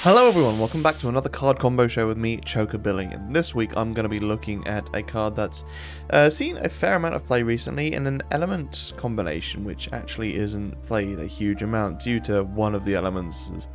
Hello everyone, welcome back to another card combo show with me, Choker Billing, and this week I'm going to be looking at a card that's seen a fair amount of play recently in an element combination, which actually isn't played a huge amount due to one of the elements'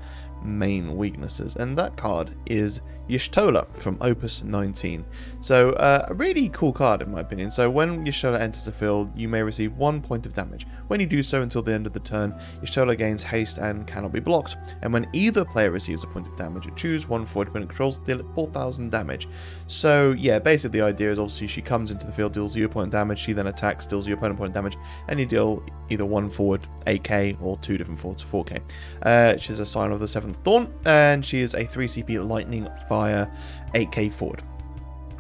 main weaknesses, and that card is Y'shtola from Opus 19. So a really cool card in my opinion. So when Y'shtola enters the field, you may receive 1 point of damage. When you do so until the end of the turn, Y'shtola gains haste and cannot be blocked, and when either player receives a point of damage, choose one forward opponent controls, deal it 4,000 damage. So yeah, basically the idea is obviously she comes into the field, deals you a point of damage, she then attacks, deals you a point of damage, and you deal either one forward 8k or two different forwards 4k. She's a sign of the 7th Dawn, and she is a 3CP lightning fire 8k forward.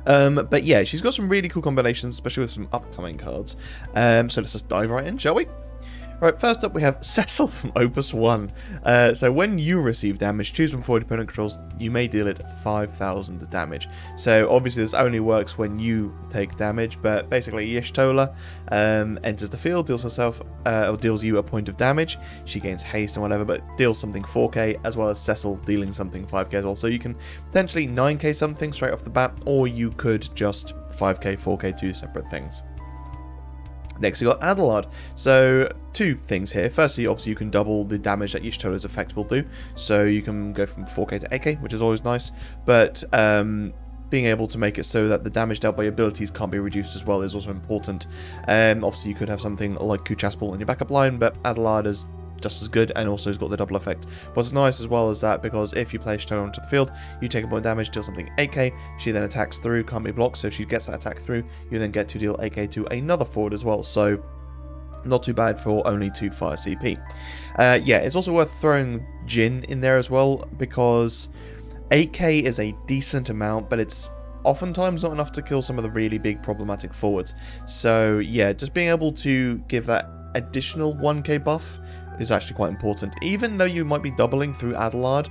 But yeah, she's got some really cool combinations, especially with some upcoming cards. So let's just dive right in, shall we? Right, first up we have Cecil from Opus 1. So when you receive damage, choose one forward opponent controls, you may deal it 5,000 damage. So obviously this only works when you take damage, but basically Y'shtola enters the field, deals herself, or deals you a point of damage. She gains haste and whatever, but deals something 4k, as well as Cecil dealing something 5k as well. So you can potentially 9k something straight off the bat, or you could just 5k, 4k, two separate things. Next, we got Adelard. So, two things here. Firstly, obviously, you can double the damage that Y'shtola's effect will do. So, you can go from 4k to 8k, which is always nice. But, being able to make it so that the damage dealt by abilities can't be reduced as well is also important. Obviously, you could have something like Kuchaspal in your backup line, but Adelard is just as good and also has got the double effect. What's nice as well is that because if you play Y'shtola onto the field, you take a point of damage, deal something 8k, she then attacks through, can't be blocked, so if she gets that attack through, you then get to deal 8k to another forward as well, so not too bad for only 2 fire CP. Yeah, it's also worth throwing Jin in there as well, because 8k is a decent amount, but it's oftentimes not enough to kill some of the really big problematic forwards. So yeah, just being able to give that additional 1k buff is actually quite important, even though you might be doubling through Adelard.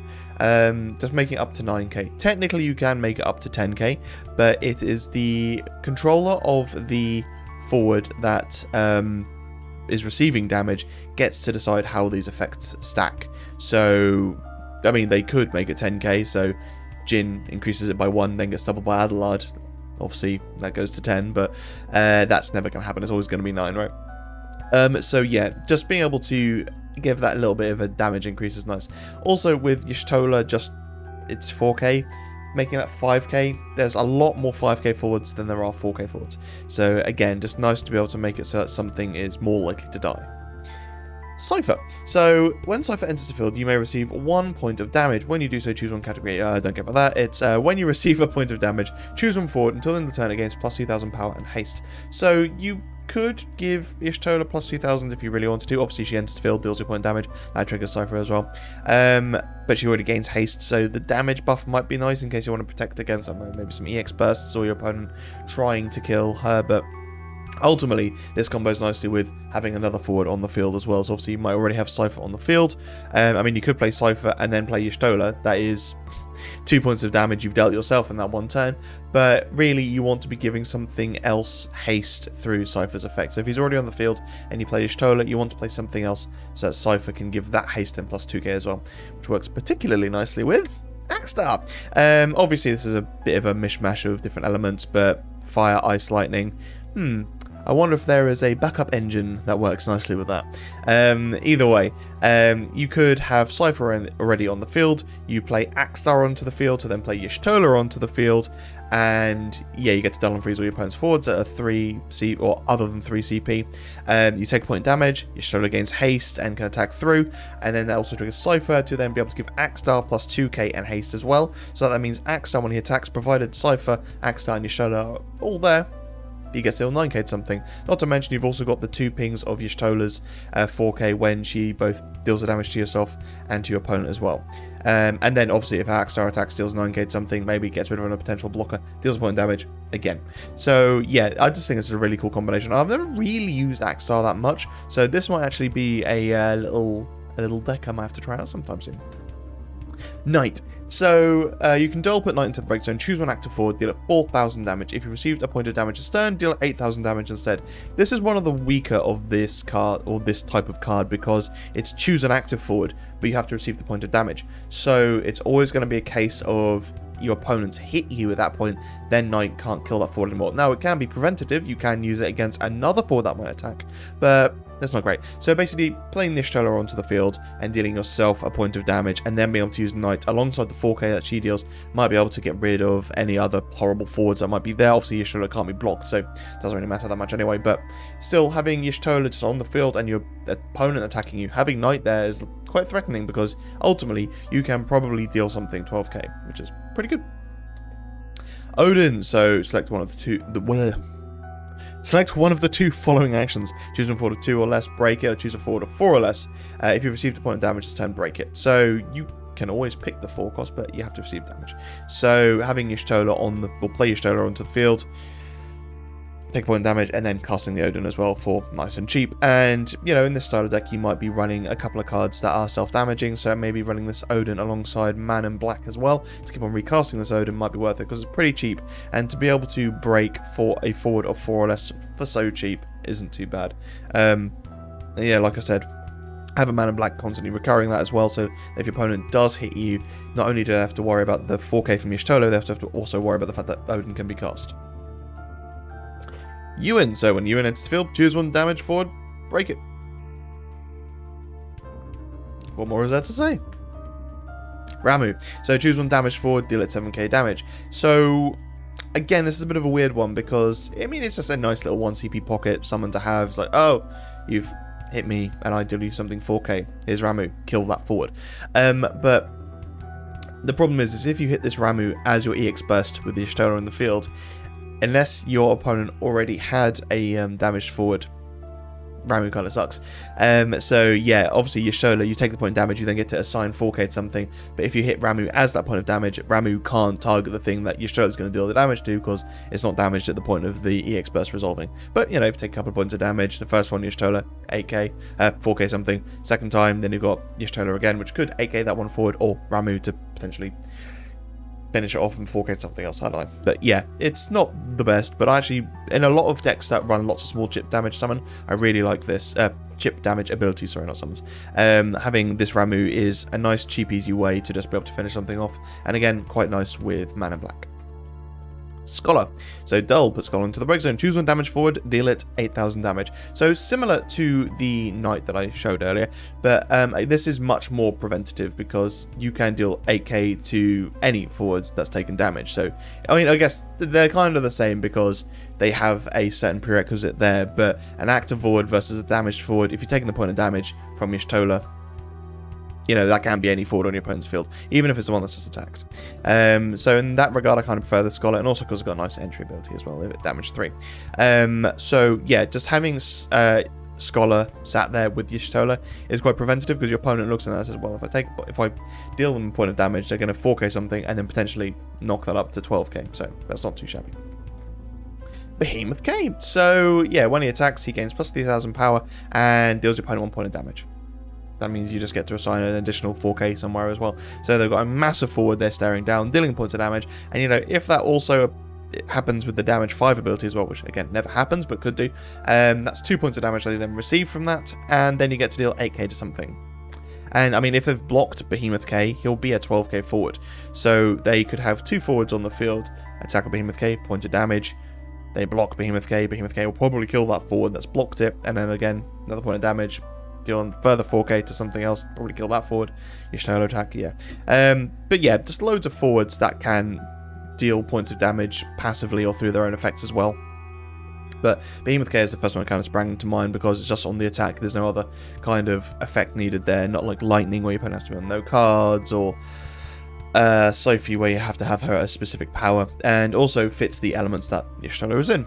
Just making it up to 9k. Technically you can make it up to 10k, but it is the controller of the forward that is receiving damage gets to decide how these effects stack. So I mean, they could make it 10k, so Jin increases it by 1, then gets doubled by Adelard. Obviously that goes to 10, but that's never going to happen. It's always going to be 9, right? So yeah, just being able to give that little bit of a damage increase is nice. Also with Y'shtola, just it's 4k, making that 5k. There's a lot more 5k forwards than there are 4k forwards. So again, just nice to be able to make it so that something is more likely to die. Cypher. So when Cypher enters the field, you may receive 1 point of damage. When you do so, choose one category. Don't care about that. It's when you receive a point of damage, choose one forward until the end of the turn against plus 2,000 power and haste. So you could give Y'shtola plus 2,000 if you really wanted to. Obviously, she enters the field, deals 2 point damage. That triggers Cypher as well. But she already gains haste, so the damage buff might be nice in case you want to protect against maybe some EX bursts or your opponent trying to kill her, but ultimately, this combos nicely with having another forward on the field as well. So obviously you might already have Cypher on the field. I mean, you could play Cypher and then play Y'shtola. That is 2 points of damage you've dealt yourself in that one turn. But really, you want to be giving something else haste through Cypher's effect. So if he's already on the field and you play Y'shtola, you want to play something else so that Cypher can give that haste and plus 2k as well, which works particularly nicely with Axstar. Obviously, this is a bit of a mishmash of different elements, but fire, ice, lightning. I wonder if there is a backup engine that works nicely with that. Either way, you could have Cypher already on the field, you play Axstar onto the field to then play Y'shtola onto the field, and yeah, you get to dull and freeze all your opponent's forwards at a 3C or other than 3 CP. You take a point of damage, Y'shtola gains haste and can attack through, and then that also triggers Cypher to then be able to give Axstar plus 2k and haste as well. So that means Axstar, when he attacks, provided Cypher, Axstar, and Y'shtola are all there, he gets still 9k something. Not to mention you've also got the 2 pings of Y'shtola's 4k when she both deals the damage to yourself and to your opponent as well. And then obviously if Axstar attacks deals 9k something, maybe gets rid of a potential blocker, deals a point of damage again. So yeah, I just think it's a really cool combination. I've never really used Axstar that much, so this might actually be a little deck I might have to try out sometime soon. Knight. So, you can dual put Knight into the break zone, choose one active forward, deal it 4,000 damage. If you received a point of damage this turn, deal it 8,000 damage instead. This is one of the weaker of this card, or this type of card, because it's choose an active forward, but you have to receive the point of damage. So, it's always going to be a case of your opponents hit you at that point, then Knight can't kill that forward anymore. Now, it can be preventative, you can use it against another forward that might attack, but that's not great. So basically, playing the Y'shtola onto the field and dealing yourself a point of damage, and then being able to use Knight alongside the 4k that she deals, might be able to get rid of any other horrible forwards that might be there. Obviously, Y'shtola can't be blocked, so it doesn't really matter that much anyway, but still, having Y'shtola just on the field and your opponent attacking you, having Knight there is quite threatening, because ultimately, you can probably deal something 12k, which is pretty good. Odin, so select one of the two... Select one of the two following actions. Choose a forward of 2 or less, break it, or choose a forward of 4 or less. If you've received a point of damage this turn, break it. So you can always pick the 4 cost, but you have to receive damage. So having Y'shtola on the, or play Y'shtola onto the field, take a point of damage, and then casting the Odin as well for nice and cheap. And, you know, in this style of deck, you might be running a couple of cards that are self-damaging, so maybe running this Odin alongside Man in Black as well, to keep on recasting this Odin might be worth it, because it's pretty cheap, and to be able to break for a forward of 4 or less for so cheap isn't too bad. Yeah, like I said, have a Man in Black constantly recurring that as well, so if your opponent does hit you, not only do they have to worry about the 4k from Y'shtola, they have to also worry about the fact that Odin can be cast. Ewan, so when Ewan enters the field, choose one damage forward, break it. What more is there to say? Ramuh, so choose one damage forward, deal it 7k damage. So, again, this is a bit of a weird one, because, I mean, it's just a nice little 1 CP pocket, summon to have. It's like, oh, you've hit me, and I deal you something 4k. Here's Ramuh, kill that forward. But the problem is if you hit this Ramuh as your EX burst with the Y'shtola in the field, unless your opponent already had a damaged forward, Ramuh kind of sucks. So yeah, obviously Y'shtola, you take the point of damage, you then get to assign 4k to something, but if you hit Ramuh as that point of damage, Ramuh can't target the thing that Y'shtola is going to deal the damage to, because it's not damaged at the point of the EX burst resolving. But, you know, if you take a couple of points of damage, the first one Y'shtola, 8k, 4k something, second time, then you've got Y'shtola again, which could 8k that one forward, or Ramuh to potentially finish it off and 4k something else, I don't know. But yeah, it's not the best, but actually, in a lot of decks that run lots of small chip damage summon, I really like this. Chip damage ability, sorry, not summons. Having this Ramuh is a nice, cheap, easy way to just be able to finish something off, and again, quite nice with Man in Black. Scholar. So Dull, put Scholar into the break zone, choose one damage forward, deal it 8,000 damage. So similar to the Knight that I showed earlier, but this is much more preventative, because you can deal 8k to any forward that's taken damage. So, I mean, I guess they're kind of the same, because they have a certain prerequisite there, but an active forward versus a damaged forward, if you're taking the point of damage from Y'shtola, you know, that can be any forward on your opponent's field, even if it's the one that's just attacked. So in that regard, I kind of prefer the Scholar, and also because it's got a nice entry ability as well, if it damage 3. So yeah, just having Scholar sat there with Y'shtola is quite preventative, because your opponent looks at that and says, well, if I deal them a point of damage, they're going to 4k something, and then potentially knock that up to 12k, so that's not too shabby. Behemoth K. So yeah, when he attacks, he gains plus 3,000 power, and deals your opponent 1 point of damage. That means you just get to assign an additional 4k somewhere as well. So they've got a massive forward they're staring down, dealing points of damage. And, you know, if that also happens with the damage 5 ability as well, which, again, never happens, but could do, that's 2 points of damage they then receive from that. And then you get to deal 8k to something. And, I mean, if they've blocked Behemoth K, he'll be a 12k forward. So they could have 2 forwards on the field, attack a Behemoth K, point of damage. They block Behemoth K will probably kill that forward that's blocked it. And then, again, another point of damage. Deal further 4k to something else, probably kill that forward. Y'shtola attack, yeah. But yeah, just loads of forwards that can deal points of damage passively or through their own effects as well. But Behemoth K is the first one that kind of sprang to mind, because it's just on the attack. There's no other kind of effect needed there, not like Lightning where your opponent has to be on no cards, or Sophie where you have to have her a specific power, and also fits the elements that Y'shtola is in.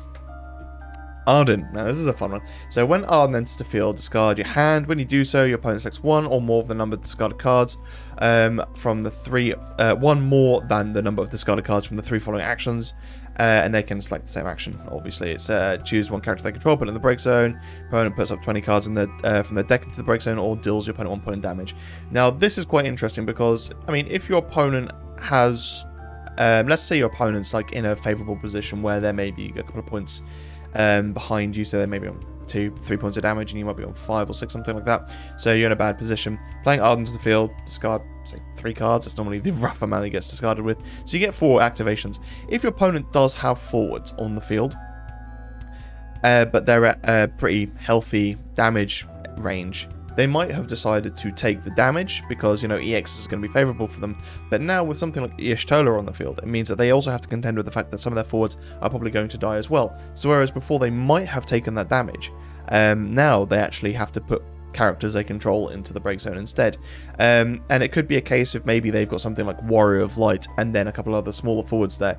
Arden. Now, this is a fun one. So, when Arden enters the field, discard your hand. When you do so, your opponent selects 1 or more of the number of discarded cards from the 3, 1 more than the number of discarded cards from the 3 following actions. and they can select the same action. Obviously, it's choose one character they control, put it in the break zone. Opponent puts up 20 cards in the from their deck into the break zone, or deals your opponent 1 point of damage. Now, this is quite interesting because, I mean, if your opponent has, let's say your opponent's like in a favorable position where they're maybe a couple of points behind you, so they may be on 2-3 points of damage, and you might be on 5 or 6, something like that. So you're in a bad position. Playing Arden to the field, discard, say, 3 cards. That's normally the rough amount he gets discarded with. So you get 4 activations. If your opponent does have forwards on the field, but they're at a pretty healthy damage range, they might have decided to take the damage because, you know, EX is going to be favourable for them. But now with something like Y'shtola on the field, it means that they also have to contend with the fact that some of their forwards are probably going to die as well. So whereas before they might have taken that damage, now they actually have to put characters they control into the break zone instead. And it could be a case of maybe they've got something like Warrior of Light and then a couple other smaller forwards there.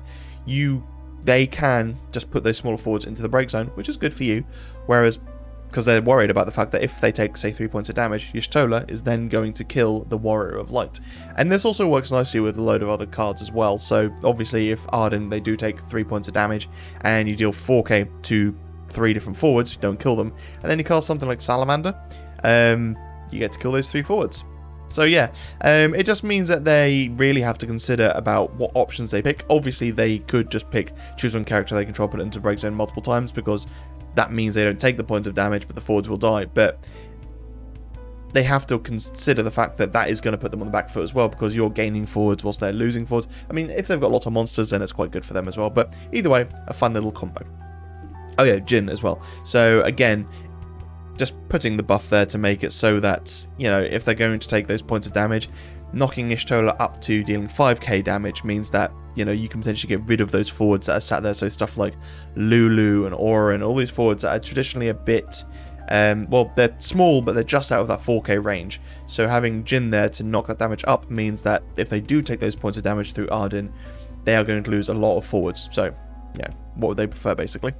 They can just put those smaller forwards into the break zone, which is good for you, whereas because they're worried about the fact that if they take, say, 3 points of damage, Y'shtola is then going to kill the Warrior of Light. And this also works nicely with a load of other cards as well. So, obviously, if Arden, they do take 3 points of damage, and you deal 4k to 3 different forwards, you don't kill them, and then you cast something like Salamander, you get to kill those 3 forwards. So yeah, it just means that they really have to consider about what options they pick. Obviously, they could just choose one character they control, put it into break zone multiple times, because that means they don't take the points of damage, but the forwards will die. But they have to consider the fact that that is going to put them on the back foot as well, because you're gaining forwards whilst they're losing forwards. I mean, if they've got lots of monsters, then it's quite good for them as well. But either way, a fun little combo. Oh yeah, Jin as well. So again, just putting the buff there to make it so that, you know, if they're going to take those points of damage, knocking Y'shtola up to dealing 5k damage means that, you know, you can potentially get rid of those forwards that are sat there. So stuff like Lulu and Aura and all these forwards that are traditionally a bit, well, they're small, but they're just out of that 4k range. So having Jin there to knock that damage up means that if they do take those points of damage through Arden, they are going to lose a lot of forwards. So, yeah, what would they prefer, basically?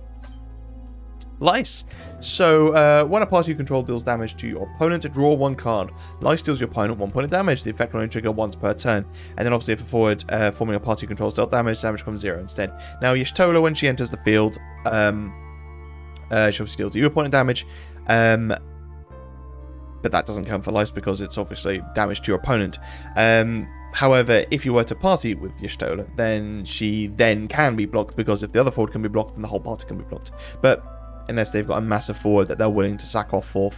Lice. So, when a party you control deals damage to your opponent, draw 1 card. Lice deals your opponent 1 point of damage. The effect will only trigger once per turn. And then obviously if a forward forming a party you control is dealt damage becomes 0 instead. Now, Y'shtola, when she enters the field, she obviously deals you a point of damage. But that doesn't count for Lice because it's obviously damage to your opponent. However, if you were to party with Y'shtola, then she then can be blocked, because if the other forward can be blocked, then the whole party can be blocked. But unless they've got a massive forward that they're willing to sack off for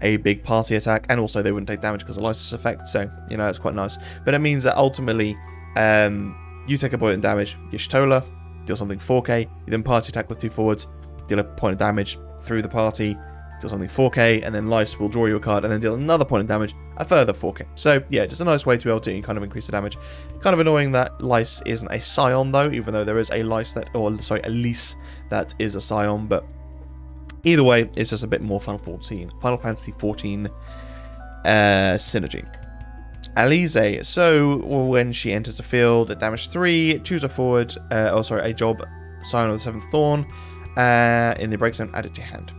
a big party attack, and also they wouldn't take damage because of Lysis effect, so, you know, it's quite nice. But it means that ultimately, you take a point of damage, Y'shtola, deal something 4k, you then party attack with 2 forwards, deal a point of damage through the party, deal something 4k, and then Lice will draw you a card, and then deal another point of damage, a further 4k. So, yeah, just a nice way to be able to kind of increase the damage. Kind of annoying that Lice isn't a Scion, though, even though there is a Lice that, or sorry, a Lys that is a Scion, but either way, it's just a bit more Final Fantasy 14 synergy. Alize. So when she enters the field at damage 3, choose a forward, a job, Scion of the 7th Thorn, in the break zone, add it to your hand.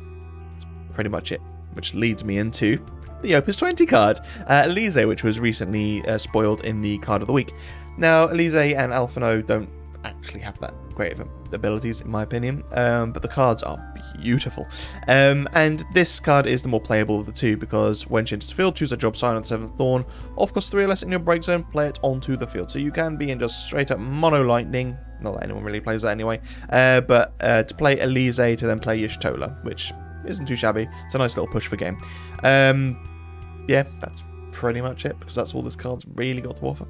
That's pretty much it, which leads me into the Opus 20 card, Alize, which was recently spoiled in the card of the week. Now, Alize and Alphino don't actually have that great of abilities, in my opinion, but the cards are beautiful. And this card is the more playable of the two, because when she enters the field, choose a job, Scion of the 7th Thorn, off cost 3 or less in your break zone, play it onto the field. So you can be in just straight up mono lightning, not that anyone really plays that anyway, but to play Alize to then play Y'shtola, which isn't too shabby. It's a nice little push for game. Yeah, that's pretty much it, because that's all this card's really got to offer.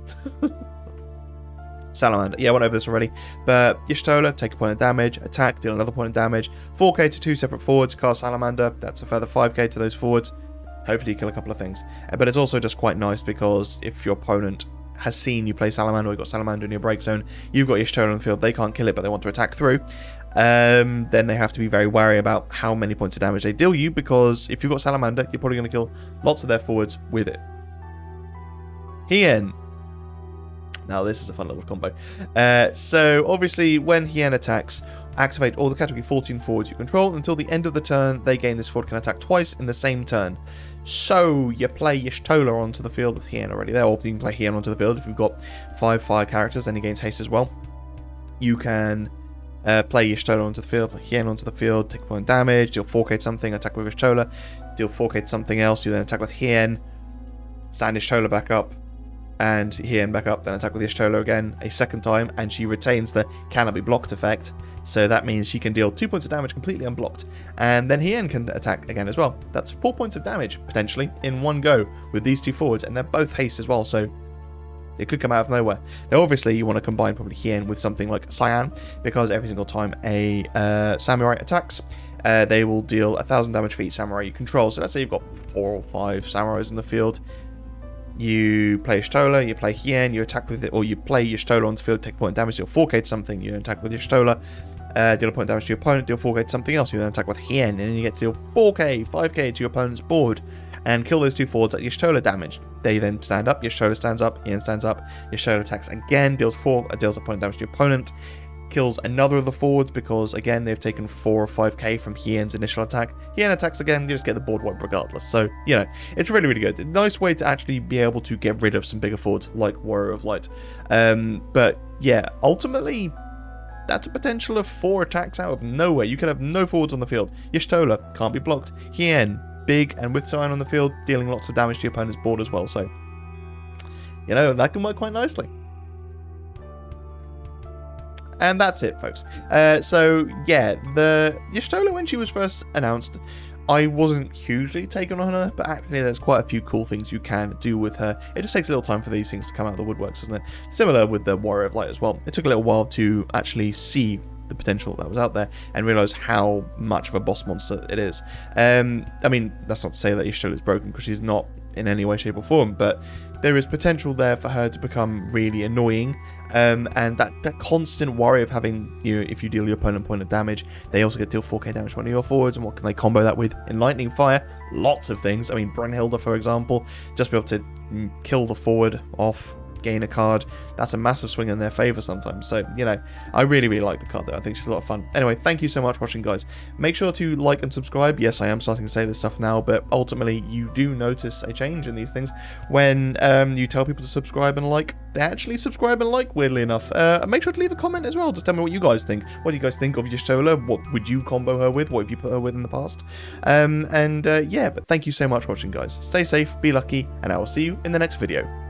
Salamander. Yeah, I went over this already. But Y'shtola, take a point of damage, attack, deal another point of damage, 4k to 2 separate forwards, cast Salamander, that's a further 5k to those forwards. Hopefully you kill a couple of things. But it's also just quite nice because if your opponent has seen you play Salamander, or you've got Salamander in your break zone, you've got Y'shtola on the field, they can't kill it, but they want to attack through, then they have to be very wary about how many points of damage they deal you, because if you've got Salamander, you're probably going to kill lots of their forwards with it. Hien. Now this is a fun little combo. So obviously when Hien attacks, activate all the category 14 forwards you control. Until the end of the turn, they gain this forward can attack twice in the same turn. So you play Y'shtola onto the field with Hien already there, or you can play Hien onto the field if you've got 5 fire characters, then he gains haste as well. You can play Y'shtola onto the field, play Hien onto the field, take a point of damage, deal 4k something, attack with Y'shtola, deal 4k something else, you then attack with Hien, stand Y'shtola back up, and Hien back up, then attack with Y'shtola again a second time, and she retains the cannot be blocked effect, so that means she can deal 2 points of damage completely unblocked, and then Hien can attack again as well. That's 4 points of damage, potentially, in one go with these two forwards, and they're both haste as well, so it could come out of nowhere. Now, obviously, you want to combine probably Hien with something like Cyan, because every single time a samurai attacks, they will deal 1,000 damage for each samurai you control. So let's say you've got 4 or 5 samurais in the field. You play Y'shtola, you play Hien, you attack with it, or you play Y'shtola on the field, take a point of damage, deal 4k to something, you attack with Y'shtola, deal a point of damage to your opponent, deal 4k to something else, you then attack with Hien, and then you get to deal 4k, 5k to your opponent's board, and kill those two forwards that Y'shtola damaged. They then stand up, Y'shtola stands up, Hien stands up, Y'shtola attacks again, deals a point of damage to your opponent, kills another of the forwards because, again, they've taken 4 or 5k from Hien's initial attack. Hien attacks again, you just get the board wipe regardless. So, you know, it's really, really good. Nice way to actually be able to get rid of some bigger forwards like Warrior of Light. But, yeah, ultimately, that's a potential of 4 attacks out of nowhere. You could have no forwards on the field. Y'shtola can't be blocked. Hien, big and with Cyan on the field, dealing lots of damage to your opponent's board as well. So, you know, that can work quite nicely. And that's it, folks. So, yeah, the Y'shtola, when she was first announced, I wasn't hugely taken on her, but actually there's quite a few cool things you can do with her. It just takes a little time for these things to come out of the woodworks, doesn't it? Similar with the Warrior of Light as well. It took a little while to actually see the potential that was out there and realize how much of a boss monster it is. I mean, that's not to say that Y'shtola is broken, because she's not in any way, shape or form, but there is potential there for her to become really annoying, and that constant worry of having, you know, if you deal your opponent a point of damage, they also get deal 4k damage to one of your forwards, and what can they combo that with? Enlightening Fire, lots of things. I mean, Brunhilde, for example, just be able to kill the forward off, gain a card, that's a massive swing in their favor sometimes. So, you know, I really, really like the card though. I think she's a lot of fun. Anyway, thank you so much for watching, guys. Make sure to like and subscribe. Yes, I am starting to say this stuff now, but ultimately you do notice a change in these things when you tell people to subscribe and like. They actually subscribe and like, weirdly enough. Make sure to leave a comment as well. Just tell me what you guys think. What do you guys think of Y'shtola? What would you combo her with? What have you put her with in the past? Yeah, but thank you so much for watching, guys. Stay safe, be lucky, and I will see you in the next video.